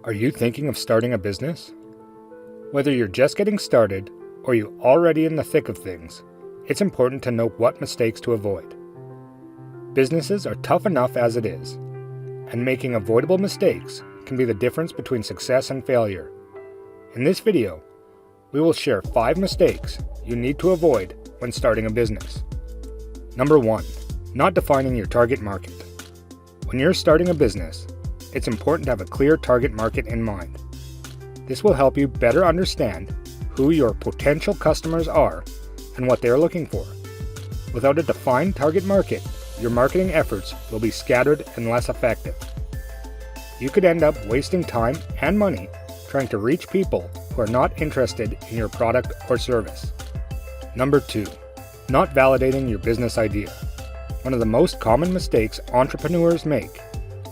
Are you thinking of starting a business? Whether you're just getting started or you're already in the thick of things, it's important to know what mistakes to avoid. Businesses are tough enough as it is, and making avoidable mistakes can be the difference between success and failure. In this video, we will share 5 mistakes you need to avoid when starting a business. Number 1. Not defining your target market. When you're starting a business, it's important to have a clear target market in mind. This will help you better understand who your potential customers are and what they are looking for. Without a defined target market, your marketing efforts will be scattered and less effective. You could end up wasting time and money trying to reach people who are not interested in your product or service. Number 2. Not validating your business idea. One of the most common mistakes entrepreneurs make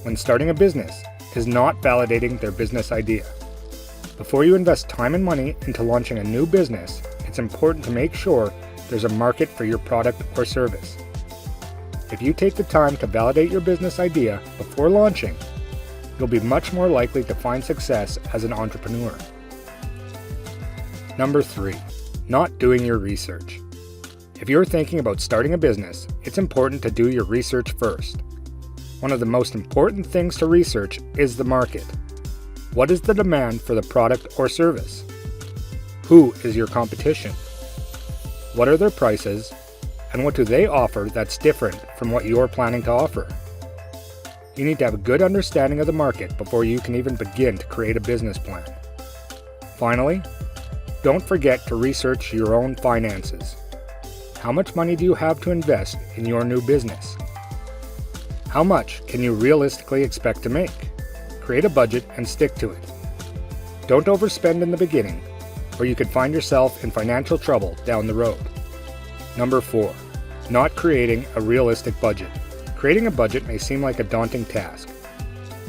when starting a business is not validating their business idea. Before you invest time and money into launching a new business, it's important to make sure there's a market for your product or service. If you take the time to validate your business idea before launching, you'll be much more likely to find success as an entrepreneur. Number 3. Not doing your research. If you're thinking about starting a business, it's important to do your research first. One of the most important things to research is the market. What is the demand for the product or service? Who is your competition? What are their prices? And what do they offer that's different from what you're planning to offer? You need to have a good understanding of the market before you can even begin to create a business plan. Finally, don't forget to research your own finances. How much money do you have to invest in your new business? How much can you realistically expect to make? Create a budget and stick to it. Don't overspend in the beginning, or you could find yourself in financial trouble down the road. Number 4. Not creating a realistic budget. Creating a budget may seem like a daunting task,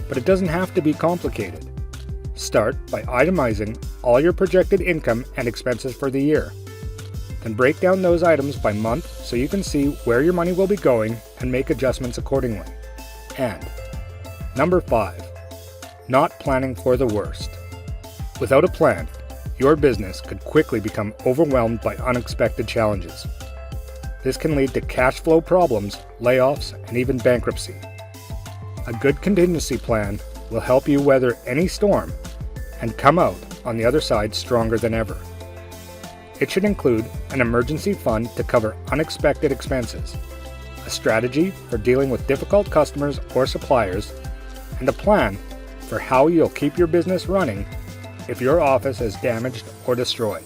but it doesn't have to be complicated. Start by itemizing all your projected income and expenses for the year. Then break down those items by month so you can see where your money will be going and make adjustments accordingly. And number 5. Not planning for the worst. Without a plan, your business could quickly become overwhelmed by unexpected challenges. This can lead to cash flow problems, layoffs, and even bankruptcy. A good contingency plan will help you weather any storm and come out on the other side stronger than ever. It should include an emergency fund to cover unexpected expenses, a strategy for dealing with difficult customers or suppliers, and a plan for how you'll keep your business running if your office is damaged or destroyed.